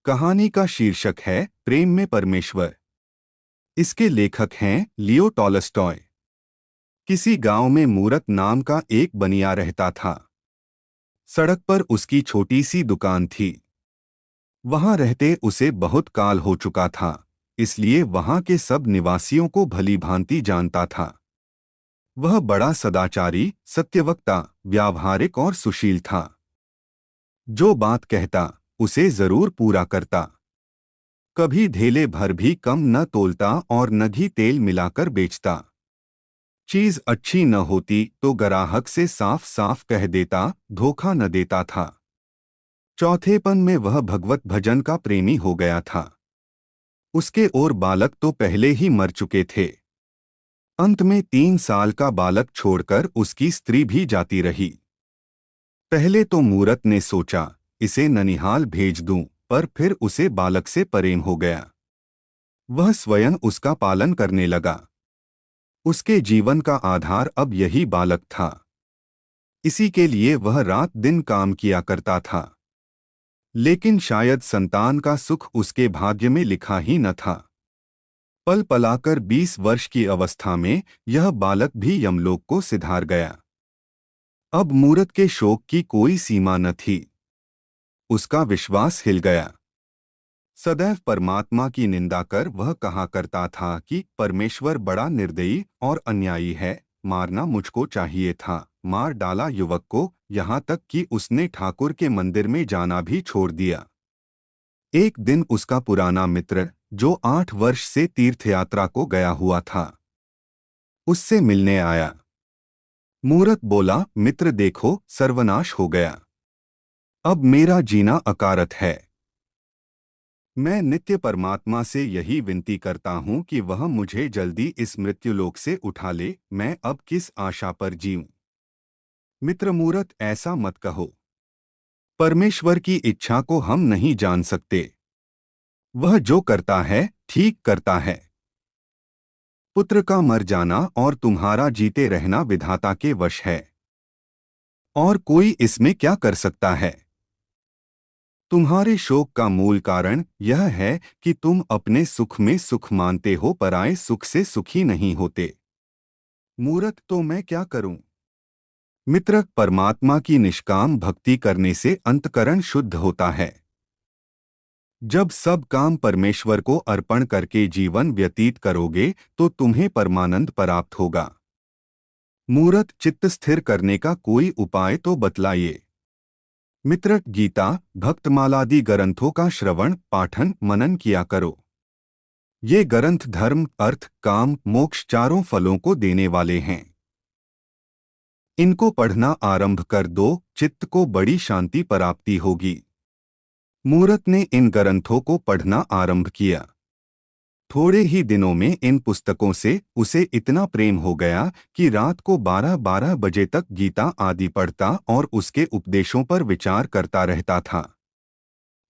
कहानी का शीर्षक है प्रेम में परमेश्वर। इसके लेखक हैं लियो टॉलस्टॉय। किसी गांव में मूरत नाम का एक बनिया रहता था। सड़क पर उसकी छोटी सी दुकान थी। वहां रहते उसे बहुत काल हो चुका था, इसलिए वहां के सब निवासियों को भली भांति जानता था। वह बड़ा सदाचारी, सत्यवक्ता, व्यावहारिक और सुशील था। जो बात कहता उसे जरूर पूरा करता। कभी धेले भर भी कम न तोलता और न घी तेल मिलाकर बेचता। चीज अच्छी न होती तो ग्राहक से साफ साफ कह देता, धोखा न देता था। चौथेपन में वह भगवत भजन का प्रेमी हो गया था। उसके और बालक तो पहले ही मर चुके थे। अंत में 3 साल का बालक छोड़कर उसकी स्त्री भी जाती रही। पहले तो मूरत ने सोचा इसे ननिहाल भेज दूं, पर फिर उसे बालक से प्रेम हो गया। वह स्वयं उसका पालन करने लगा। उसके जीवन का आधार अब यही बालक था। इसी के लिए वह रात दिन काम किया करता था। लेकिन शायद संतान का सुख उसके भाग्य में लिखा ही न था। पल पलाकर 20 वर्ष की अवस्था में यह बालक भी यमलोक को सिधार गया। अब मूरत के शोक की कोई सीमा न थी। उसका विश्वास हिल गया। सदैव परमात्मा की निंदा कर वह कहा करता था कि परमेश्वर बड़ा निर्दयी और अन्यायी है, मारना मुझको चाहिए था। मार डाला युवक को, यहाँ तक कि उसने ठाकुर के मंदिर में जाना भी छोड़ दिया। एक दिन उसका पुराना मित्र, जो 8 वर्ष से तीर्थयात्रा को गया हुआ था, उससे मिलने आया। मूरत बोला, मित्र देखो, सर्वनाश हो गया। अब मेरा जीना अकारत है। मैं नित्य परमात्मा से यही विनती करता हूँ कि वह मुझे जल्दी इस मृत्युलोक से उठा ले। मैं अब किस आशा पर जीऊं? मित्र मूरत, ऐसा मत कहो। परमेश्वर की इच्छा को हम नहीं जान सकते। वह जो करता है ठीक करता है। पुत्र का मर जाना और तुम्हारा जीते रहना विधाता के वश है, और कोई इसमें क्या कर सकता है? तुम्हारे शोक का मूल कारण यह है कि तुम अपने सुख में सुख मानते हो, पराये सुख से सुखी नहीं होते। मूरत, तो मैं क्या करूं? मित्र, परमात्मा की निष्काम भक्ति करने से अंतकरण शुद्ध होता है। जब सब काम परमेश्वर को अर्पण करके जीवन व्यतीत करोगे तो तुम्हें परमानंद प्राप्त होगा। मूरत, चित्त स्थिर करने का कोई उपाय तो बतलाइए। मित्र, गीता, भक्तमालादि ग्रंथों का श्रवण, पाठन, मनन किया करो। ये ग्रंथ धर्म, अर्थ, काम, मोक्ष चारों फलों को देने वाले हैं। इनको पढ़ना आरंभ कर दो, चित्त को बड़ी शांति प्राप्ति होगी। मूरत ने इन ग्रंथों को पढ़ना आरंभ किया। थोड़े ही दिनों में इन पुस्तकों से उसे इतना प्रेम हो गया कि रात को 12-12 बजे तक गीता आदि पढ़ता और उसके उपदेशों पर विचार करता रहता था।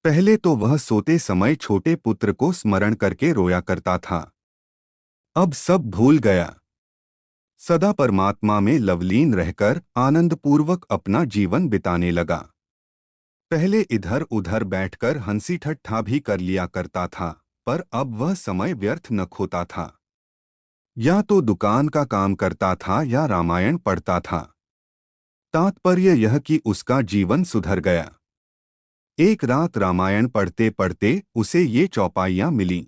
पहले तो वह सोते समय छोटे पुत्र को स्मरण करके रोया करता था। अब सब भूल गया। सदा परमात्मा में लवलीन रहकर आनंदपूर्वक अपना जीवन बिताने लगा। पहले इधर उधर बैठकर हंसी ठट्ठा भी कर लिया करता था, पर अब वह समय व्यर्थ न खोता था। या तो दुकान का काम करता था या रामायण पढ़ता था। तात्पर्य यह कि उसका जीवन सुधर गया। एक रात रामायण पढ़ते पढ़ते उसे ये चौपाइयां मिलीं।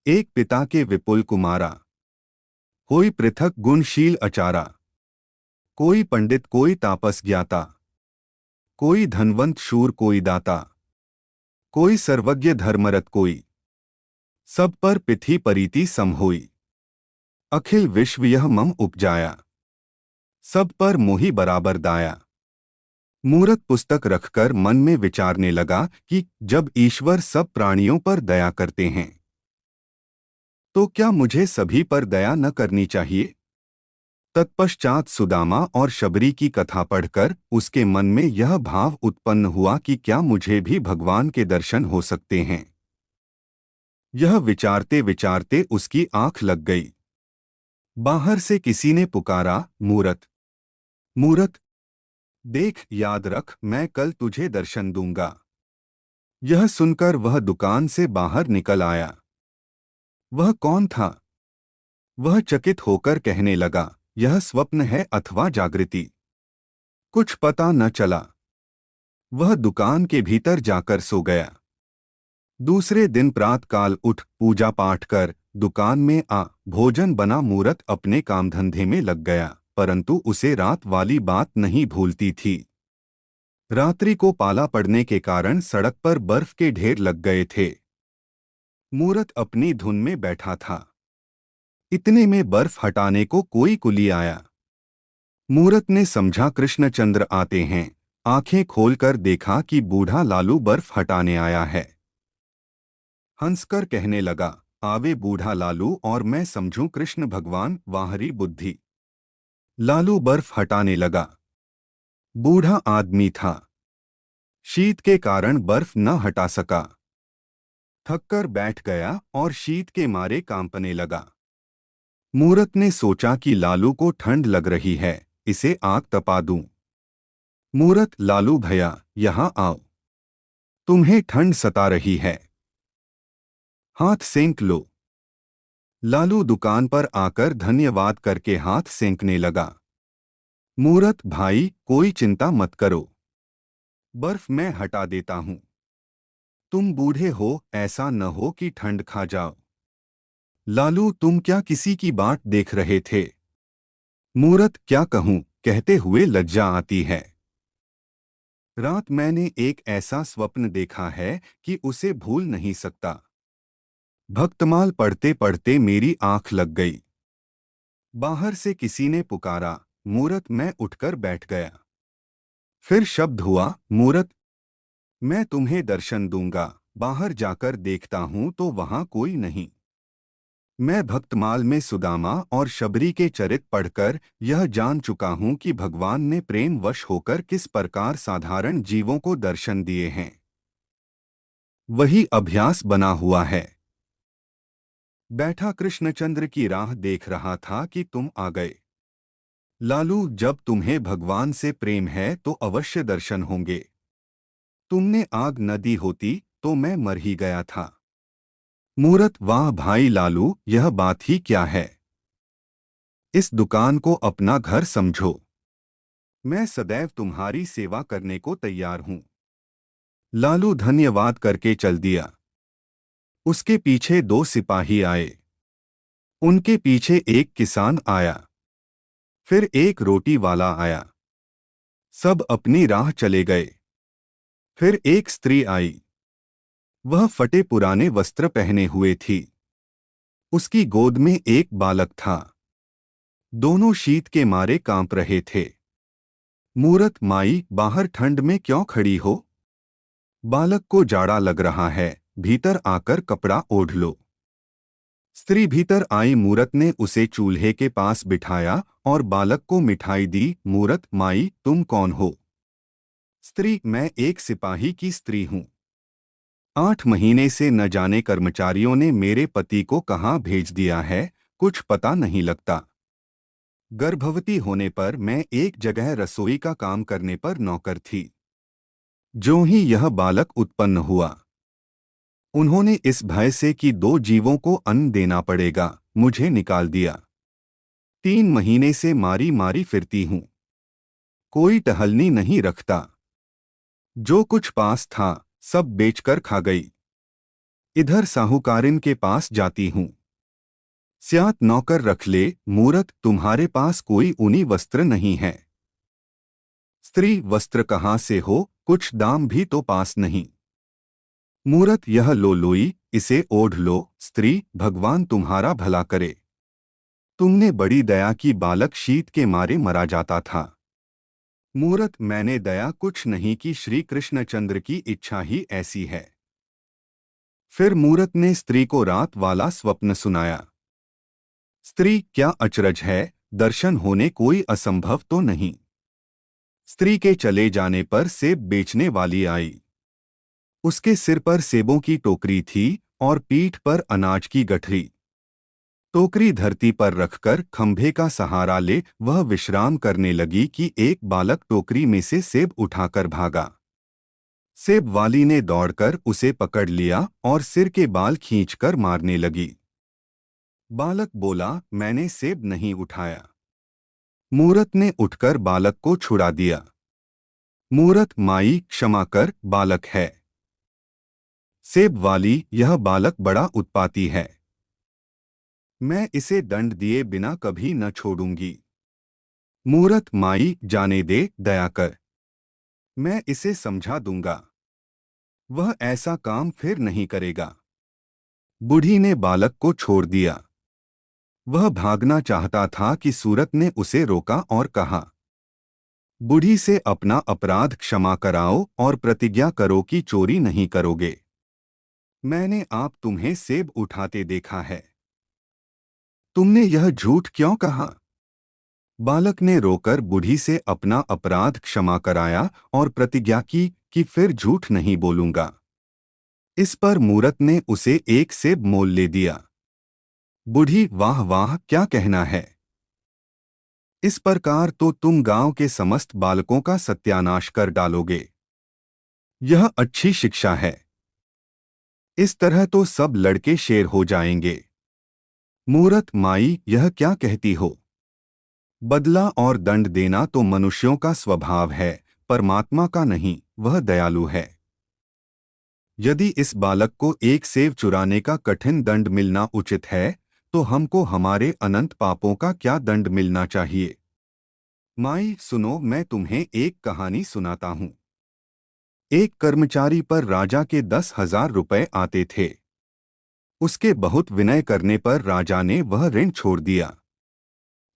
एक पिता के विपुल कुमारा, कोई पृथक गुणशील अचारा, कोई पंडित कोई तापस ज्ञाता, कोई धनवंत शूर कोई दाता, कोई सर्वज्ञ धर्मरत कोई, सब पर पिथि परीति सम होई। अखिल विश्व यह मम उपजाया, सब पर मोहि बराबर दाया। मूरत पुस्तक रखकर मन में विचारने लगा कि जब ईश्वर सब प्राणियों पर दया करते हैं, तो क्या मुझे सभी पर दया न करनी चाहिए? तत्पश्चात सुदामा और शबरी की कथा पढ़कर उसके मन में यह भाव उत्पन्न हुआ कि क्या मुझे भी भगवान के दर्शन हो सकते हैं। यह विचारते विचारते उसकी आंख लग गई। बाहर से किसी ने पुकारा, मूरत, मूरत, देख, याद रख, मैं कल तुझे दर्शन दूंगा। यह सुनकर वह दुकान से बाहर निकल आया। वह कौन था? वह चकित होकर कहने लगा, यह स्वप्न है अथवा जागृति, कुछ पता न चला। वह दुकान के भीतर जाकर सो गया। दूसरे दिन प्रातःकाल उठ पूजा पाठ कर दुकान में भोजन बना मूरत अपने काम धंधे में लग गया, परंतु उसे रात वाली बात नहीं भूलती थी। रात्रि को पाला पड़ने के कारण सड़क पर बर्फ के ढेर लग गए थे। मूरत अपनी धुन में बैठा था। इतने में बर्फ हटाने को कोई कुली आया। मूरत ने समझा कृष्णचंद्र आते हैं। आंखें खोलकर देखा कि बूढ़ा लालू बर्फ हटाने आया है। हंसकर कहने लगा, आवे बूढ़ा लालू और मैं समझूं कृष्ण भगवान, वाहरी बुद्धि। लालू बर्फ हटाने लगा। बूढ़ा आदमी था। शीत के कारण बर्फ न हटा सका। थककर बैठ गया और शीत के मारे कांपने लगा। मूरत ने सोचा कि लालू को ठंड लग रही है, इसे आग तपा दूं। मूरत, लालू भैया यहां आओ, तुम्हें ठंड सता रही है, हाथ सेंक लो। लालू दुकान पर आकर धन्यवाद करके हाथ सेंकने लगा। मूरत भाई कोई चिंता मत करो, बर्फ मैं हटा देता हूं। तुम बूढ़े हो, ऐसा न हो कि ठंड खा जाओ। लालू, तुम क्या किसी की बाट देख रहे थे? मूरत, क्या कहूं, कहते हुए लज्जा आती है। रात मैंने एक ऐसा स्वप्न देखा है कि उसे भूल नहीं सकता। भक्तमाल पढ़ते पढ़ते मेरी आंख लग गई। बाहर से किसी ने पुकारा। मूरत, मैं उठकर बैठ गया। फिर शब्द हुआ, मूरत मैं तुम्हें दर्शन दूंगा। बाहर जाकर देखता हूं तो वहां कोई नहीं। मैं भक्तमाल में सुदामा और शबरी के चरित पढ़कर यह जान चुका हूं कि भगवान ने प्रेम वश होकर किस प्रकार साधारण जीवों को दर्शन दिए हैं। वही अभ्यास बना हुआ है। बैठा कृष्णचंद्र की राह देख रहा था कि तुम आ गए। लालू, जब तुम्हें भगवान से प्रेम है तो अवश्य दर्शन होंगे। तुमने आग न दी होती तो मैं मर ही गया था। मूरत, वाह भाई लालू, यह बात ही क्या है। इस दुकान को अपना घर समझो। मैं सदैव तुम्हारी सेवा करने को तैयार हूं। लालू धन्यवाद करके चल दिया। उसके पीछे दो सिपाही आए। उनके पीछे एक किसान आया। फिर एक रोटी वाला आया। सब अपनी राह चले गए। फिर एक स्त्री आई। वह फटे पुराने वस्त्र पहने हुए थी। उसकी गोद में एक बालक था। दोनों शीत के मारे कांप रहे थे। मूरत, माई बाहर ठंड में क्यों खड़ी हो? बालक को जाड़ा लग रहा है, भीतर आकर कपड़ा ओढ़ लो। स्त्री भीतर आई। मूरत ने उसे चूल्हे के पास बिठाया और बालक को मिठाई दी। मूरत, माई तुम कौन हो? स्त्री, मैं एक सिपाही की स्त्री हूं। 8 महीने से न जाने कर्मचारियों ने मेरे पति को कहाँ भेज दिया है, कुछ पता नहीं लगता। गर्भवती होने पर मैं एक जगह रसोई का काम करने पर नौकर थी। जो ही यह बालक उत्पन्न हुआ, उन्होंने इस भय से कि 2 जीवों को अन्न देना पड़ेगा, मुझे निकाल दिया। 3 महीने से मारी मारी फिरती हूं। कोई टहलनी नहीं रखता। जो कुछ पास था सब बेचकर खा गई। इधर साहूकारिन के पास जाती हूं। स्यात नौकर रख ले। मूरत, तुम्हारे पास कोई ऊनी वस्त्र नहीं है। स्त्री, वस्त्र कहाँ से हो, कुछ दाम भी तो पास नहीं। मूरत, यह लो लोई, इसे ओढ़ लो। स्त्री, भगवान तुम्हारा भला करे। तुमने बड़ी दया की, बालक शीत के मारे मरा जाता था। मूरत, मैंने दया कुछ नहीं की, श्री कृष्णचंद्र की इच्छा ही ऐसी है। फिर मूरत ने स्त्री को रात वाला स्वप्न सुनाया। स्त्री, क्या अचरज है, दर्शन होने कोई असंभव तो नहीं। स्त्री के चले जाने पर सेब बेचने वाली आई। उसके सिर पर सेबों की टोकरी थी और पीठ पर अनाज की गठरी। टोकरी धरती पर रखकर खंभे का सहारा ले वह विश्राम करने लगी कि एक बालक टोकरी में से सेब उठाकर भागा। सेब वाली ने दौड़कर उसे पकड़ लिया और सिर के बाल खींचकर मारने लगी। बालक बोला, मैंने सेब नहीं उठाया। मूरत ने उठकर बालक को छुड़ा दिया। मूरत, माई क्षमा कर, बालक है। सेब वाली, यह बालक बड़ा उत्पाती है। मैं इसे दंड दिए बिना कभी न छोड़ूंगी। मूरत, माई जाने दे, दया कर। मैं इसे समझा दूंगा। वह ऐसा काम फिर नहीं करेगा। बूढ़ी ने बालक को छोड़ दिया। वह भागना चाहता था कि सूरत ने उसे रोका और कहा, बूढ़ी से अपना अपराध क्षमा कराओ और प्रतिज्ञा करो कि चोरी नहीं करोगे। मैंने आप तुम्हें सेब उठाते देखा है। तुमने यह झूठ क्यों कहा? बालक ने रोकर बूढ़ी से अपना अपराध क्षमा कराया और प्रतिज्ञा की कि फिर झूठ नहीं बोलूंगा। इस पर मूरत ने उसे एक सेब मोल ले दिया। बूढ़ी, वाह वाह, क्या कहना है। इस प्रकार तो तुम गांव के समस्त बालकों का सत्यानाश कर डालोगे। यह अच्छी शिक्षा है। इस तरह तो सब लड़के शेर हो जाएंगे। मूरत, माई यह क्या कहती हो? बदला और दंड देना तो मनुष्यों का स्वभाव है, परमात्मा का नहीं, वह दयालु है। यदि इस बालक को एक सेब चुराने का कठिन दंड मिलना उचित है, तो हमको हमारे अनंत पापों का क्या दंड मिलना चाहिए। माई सुनो, मैं तुम्हें एक कहानी सुनाता हूँ। एक कर्मचारी पर राजा के 10,000 रुपए आते थे। उसके बहुत विनय करने पर राजा ने वह ऋण छोड़ दिया।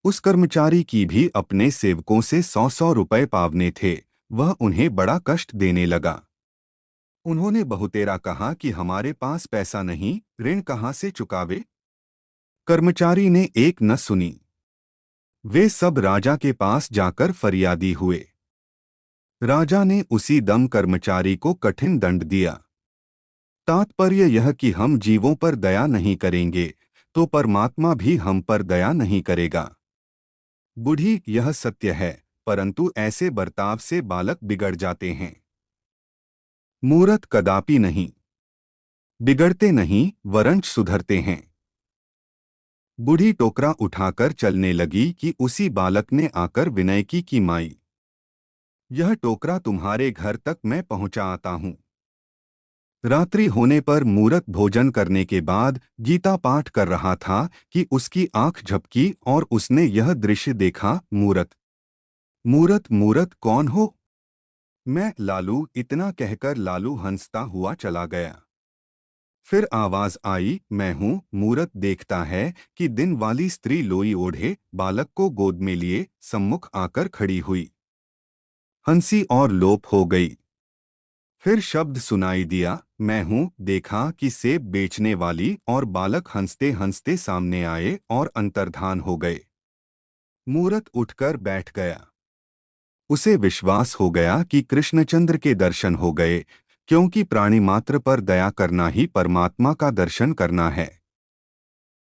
उस कर्मचारी की भी अपने सेवकों से 100-100 रुपए पावने थे। वह उन्हें बड़ा कष्ट देने लगा। उन्होंने बहुतेरा कहा कि हमारे पास पैसा नहीं, ऋण कहाँ से चुकावे। कर्मचारी ने एक न सुनी। वे सब राजा के पास जाकर फरियादी हुए। राजा ने उसी दम कर्मचारी को कठिन दंड दिया। तात्पर्य यह कि हम जीवों पर दया नहीं करेंगे तो परमात्मा भी हम पर दया नहीं करेगा। बूढ़ी, यह सत्य है, परंतु ऐसे बर्ताव से बालक बिगड़ जाते हैं। मूरत, कदापि नहीं। बिगड़ते नहीं, वरन सुधरते हैं। बूढ़ी टोकरा उठाकर चलने लगी कि उसी बालक ने आकर विनय की कि माई, यह टोकरा तुम्हारे घर तक मैं पहुंचा आता हूं। रात्रि होने पर मूरत भोजन करने के बाद गीता पाठ कर रहा था कि उसकी आंख झपकी और उसने यह दृश्य देखा। मूरत, मूरत, मूरत कौन हो? मैं लालू, इतना कहकर लालू हंसता हुआ चला गया। फिर आवाज आई, मैं हूँ। मूरत देखता है कि दिन वाली स्त्री लोई ओढ़े बालक को गोद में लिए सम्मुख आकर खड़ी हुई। हंसी और लोप हो गई। फिर शब्द सुनाई दिया, मैं हूँ। देखा कि सेब बेचने वाली और बालक हंसते हंसते सामने आए और अंतर्धान हो गए। मूरत उठकर बैठ गया। उसे विश्वास हो गया कि कृष्णचंद्र के दर्शन हो गए, क्योंकि प्राणी मात्र पर दया करना ही परमात्मा का दर्शन करना है।